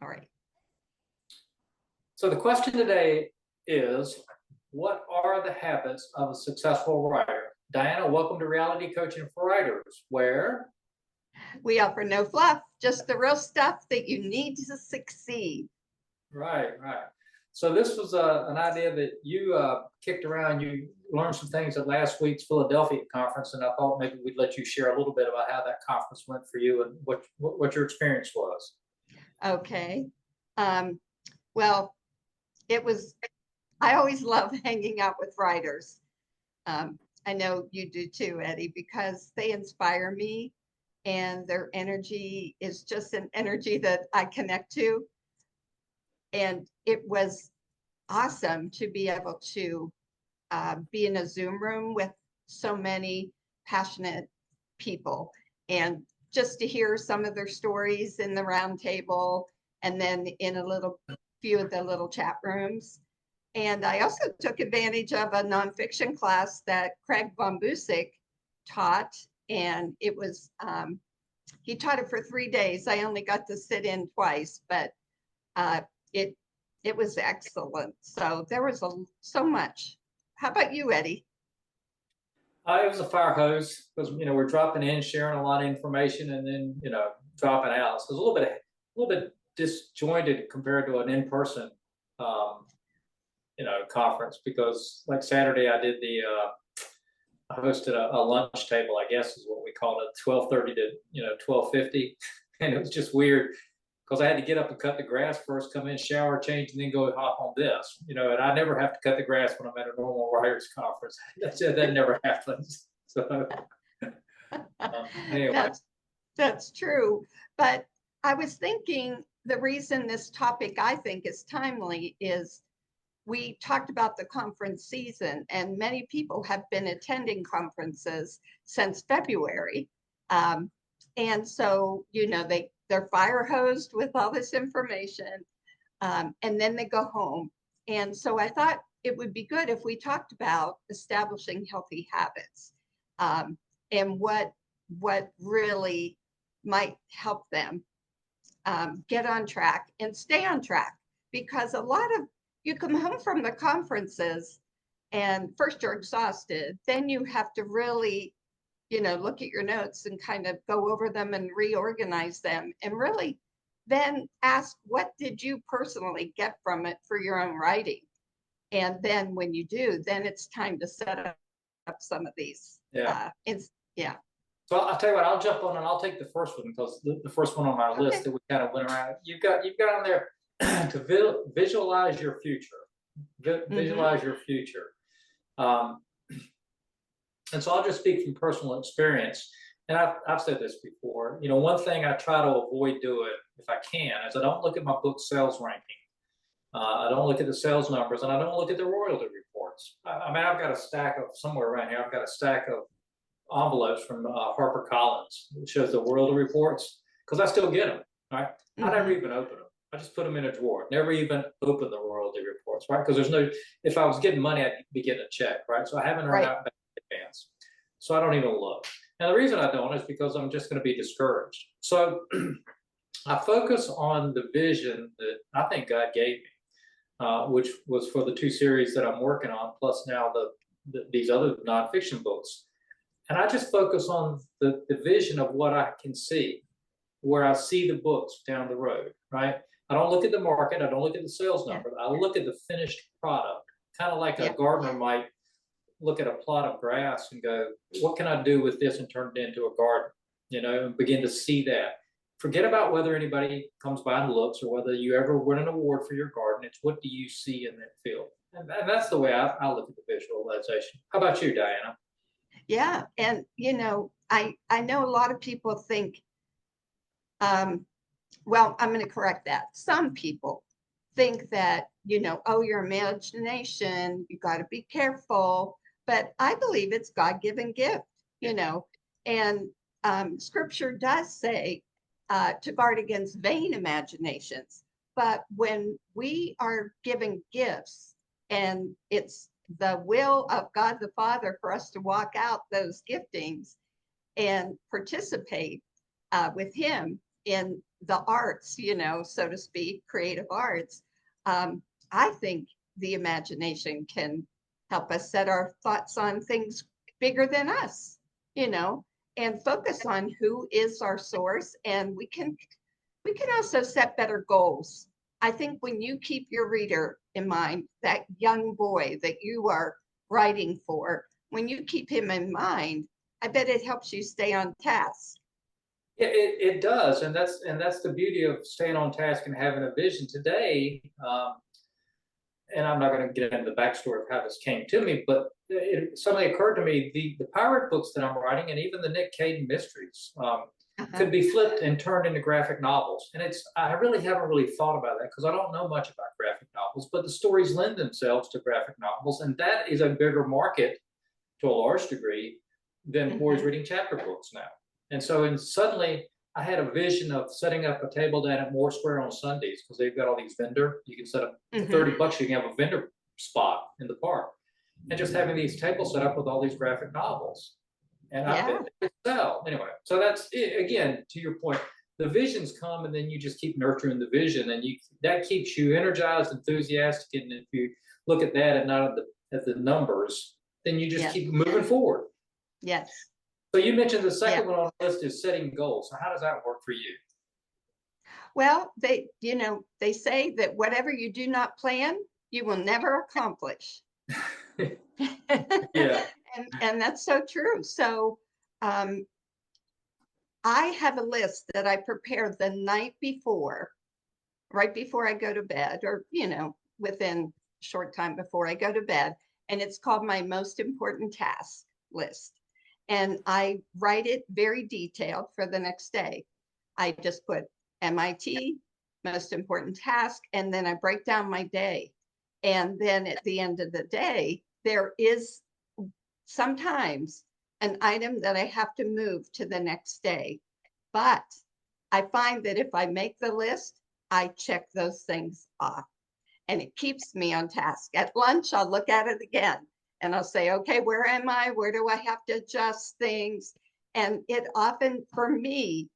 All right. So the question today is, what are the habits of a successful writer? Diana, welcome to Reality Coaching for Writers, where we offer no fluff, just the real stuff that you need to succeed. Right. So this was an idea that you kicked around. You learned some things at last week's Philadelphia conference, and I thought maybe we'd let you share a little bit about how that conference went for you and what your experience was. Okay. Well, it was, I always love hanging out with writers. I know you do too, Eddie, because they inspire me and their energy is just an energy that I connect to. And it was awesome to be able to be in a Zoom room with so many passionate people and just to hear some of their stories in the round table and then in a little few of the little chat rooms. And I also took advantage of a nonfiction class that Craig von Busick taught. And it was, he taught it for 3 days. I only got to sit in twice, but it was excellent. So there was so much. How about you, Eddie? It was a fire hose because we're dropping in, sharing a lot of information, and then dropping out. So it was a little bit disjointed compared to an in-person conference, because like Saturday I did I hosted a lunch table, I guess is what we called it, 12:30 to 12:50, and it was just weird because I had to get up and cut the grass first, come in, shower, change, and then go hop on this. And I never have to cut the grass when I'm at a normal writers conference. That never happens. So anyway. That's true. But I was thinking the reason this topic I think is timely is we talked about the conference season, and many people have been attending conferences since February. And so, they're fire hosed with all this information, and then they go home. And so I thought it would be good if we talked about establishing healthy habits, and what really might help them get on track and stay on track. Because you come home from the conferences and first you're exhausted, then you have to really look at your notes and kind of go over them and reorganize them and really then ask, what did you personally get from it for your own writing? And then when you do, then it's time to set up some of these. Yeah. Yeah. So I'll tell you what, I'll jump on and I'll take the first one, because the first one on my list that we kind of went around. You've got on there to visualize your future. Visualize your future. And so I'll just speak from personal experience. And I've said this before. One thing I try to avoid doing, if I can, is I don't look at my book sales ranking. I don't look at the sales numbers, and I don't look at the royalty reports. I mean, I've got a stack of, somewhere around here, I've got a stack of envelopes from HarperCollins that shows the royalty reports, because I still get them, right? I never even open them. I just put them in a drawer. Never even open the royalty reports, right? Because if I was getting money, I'd be getting a check, right? So I haven't earned out back in advance. So I don't even look. And the reason I don't is because I'm just going to be discouraged. So I focus on the vision that I think God gave me, which was for the 2 series that I'm working on, plus now these other nonfiction books. And I just focus on the vision of what I can see, where I see the books down the road, right? I don't look at the market. I don't look at the sales number. I look at the finished product, kind of like a gardener might look at a plot of grass and go, what can I do with this and turn it into a garden, and begin to see that. Forget about whether anybody comes by and looks or whether you ever win an award for your garden. It's what do you see in that field? And that's the way I look at the visualization. How about you, Diana? Yeah. And, I know a lot of people think, well, I'm going to correct that. Some people think that, your imagination, you got to be careful. But I believe it's God-given gift, and scripture does say to guard against vain imaginations. But when we are given gifts and it's the will of God the Father for us to walk out those giftings and participate with Him, in the arts, so to speak, creative arts, I think the imagination can help us set our thoughts on things bigger than us, you know, and focus on who is our source. And we can also set better goals. I think when you keep your reader in mind, that young boy that you are writing for, when you keep him in mind, I bet it helps you stay on task. Yeah, it does, and that's the beauty of staying on task and having a vision today. And I'm not going to get into the backstory of how this came to me, but it suddenly occurred to me the pirate books that I'm writing, and even the Nick Cayden mysteries, Uh-huh. could be flipped and turned into graphic novels. And I really haven't really thought about that because I don't know much about graphic novels, but the stories lend themselves to graphic novels, and that is a bigger market to a large degree than boys Mm-hmm. reading chapter books now. And so, and suddenly I had a vision of setting up a table down at Moore Square on Sundays because they've got all these you can set up for Mm-hmm. 30 bucks, you can have a vendor spot in the park. And just having these tables set up with all these graphic novels. And I Yeah. bet they sell. Anyway, so that's it. Again, to your point, the visions come and then you just keep nurturing the vision, and that keeps you energized, enthusiastic. And if you look at that and not at the numbers, then you just Yes. keep moving forward. Yes. So you mentioned the Yeah. second one on the list is setting goals. So how does that work for you? Well, they say that whatever you do not plan, you will never accomplish. Yeah. And that's so true. So um, I have a list that I prepare the night before, right before I go to bed, or, within a short time before I go to bed. And it's called my most important task list. And I write it very detailed for the next day. I just put MIT, most important task, and then I break down my day. And then at the end of the day, there is sometimes an item that I have to move to the next day. But I find that if I make the list, I check those things off, and it keeps me on task. At lunch, I'll look at it again and I'll say, okay, where am I? Where do I have to adjust things? And it often, for me,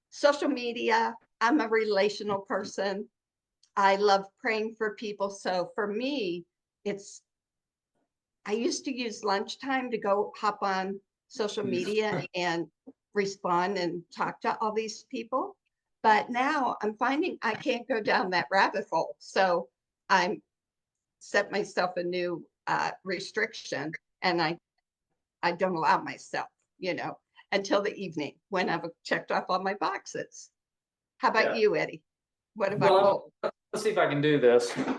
social media, I'm a relational person. I love praying for people. So for me, I used to use lunchtime to go hop on social media and respond and talk to all these people. But now I'm finding I can't go down that rabbit hole. So I'm set myself a new restriction, and I don't allow myself, until the evening when I've checked off all my boxes. How about Yeah. you, Eddie? What about you? Well, let's see if I can do this. I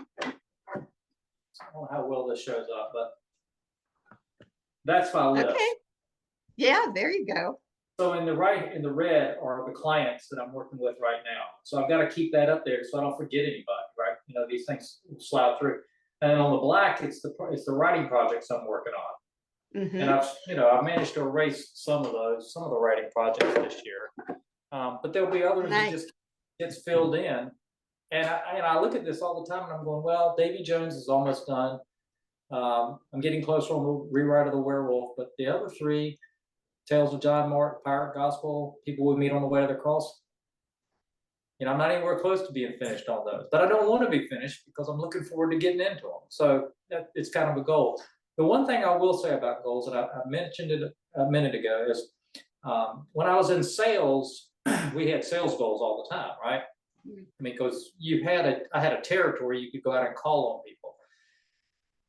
don't know how well this shows up, but that's my Okay. list. Yeah, there you go. So in the red are the clients that I'm working with right now. So I've got to keep that up there so I don't forget anybody, right? These things slide through. And then on the black, it's the writing projects I'm working on. And Mm-hmm. I've managed to erase some of the writing projects this year. But there'll be others that Nice. just gets filled in. And I look at this all the time and I'm going, well, Davy Jones is almost done. I'm getting closer on the rewrite of the werewolf, but the other three, Tales of John Mark, Pirate Gospel, People We Meet on the Way to the Cross, I'm not anywhere close to being finished on those, but I don't want to be finished because I'm looking forward to getting into them. So it's kind of a goal. The one thing I will say about goals, and I mentioned it a minute ago, is when I was in sales, we had sales goals all the time, right? I mean, because I had a territory you could go out and call on people.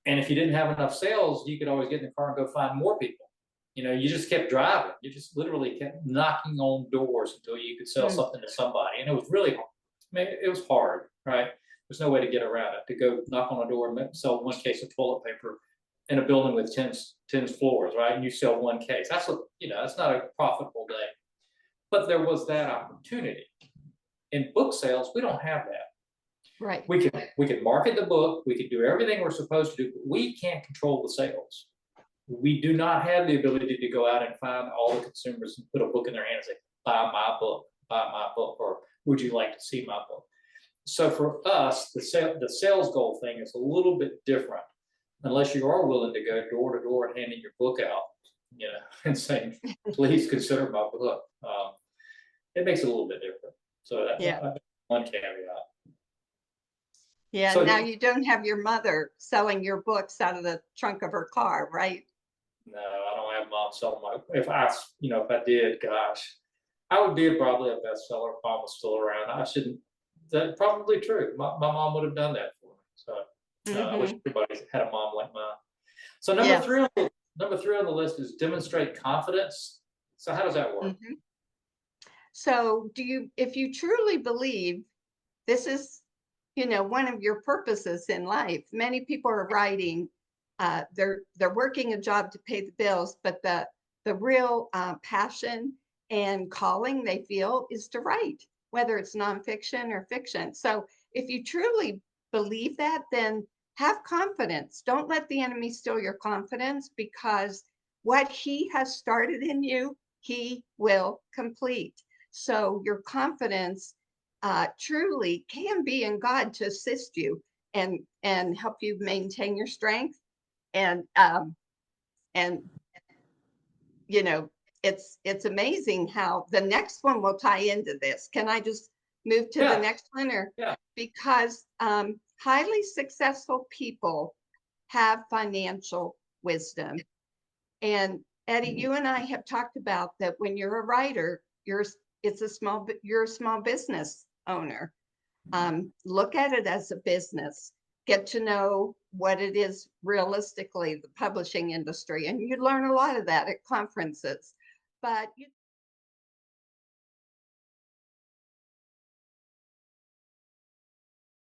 And if you didn't have enough sales, you could always get in the car and go find more people. You just kept driving. You just literally kept knocking on doors until you could sell something to somebody. And it was really hard. I mean, it was hard, right? There's no way to get around it, to go knock on a door and sell one case of toilet paper in a building with 10 floors, right? And you sell one case. That's not a profitable day. But there was that opportunity. In book sales, we don't have that. Right. We can market the book, we can do everything we're supposed to do, but we can't control the sales. We do not have the ability to go out and find all the consumers and put a book in their hands and say, buy my book, or would you like to see my book? So for us, the sales goal thing is a little bit different, unless you are willing to go door to door and handing your book out, and saying, please consider my book. it makes it a little bit different. So Yeah. that's one caveat. Yeah. So Now you don't have your mother selling your books out of the trunk of her car, right? no, I don't have mom selling my. If I did, gosh, I would be probably a bestseller if mom was still around. I shouldn't. That's probably true. My mom would have done that for me. So I wish Mm-hmm. everybody had a mom like mine. So Yes. number three on the list is demonstrate confidence. So how does that work? Mm-hmm. So if you truly believe this is, one of your purposes in life, many people are writing, they're working a job to pay the bills, but the real passion and calling they feel is to write, whether it's nonfiction or fiction. So if you truly believe that, then have confidence. Don't let the enemy steal your confidence, because what he has started in you, he will complete. So your confidence truly can be in God to assist you and help you maintain your strength. And um, and you know it's amazing how the next one will tie into this. Can I just move to the Yeah, next one? Or yeah. because highly successful people have financial wisdom. And Eddie, you and I have talked about that. When you're a writer, you're a small business owner. Look at it as a business, get to know what it is realistically, the publishing industry. And you learn a lot of that at conferences. But you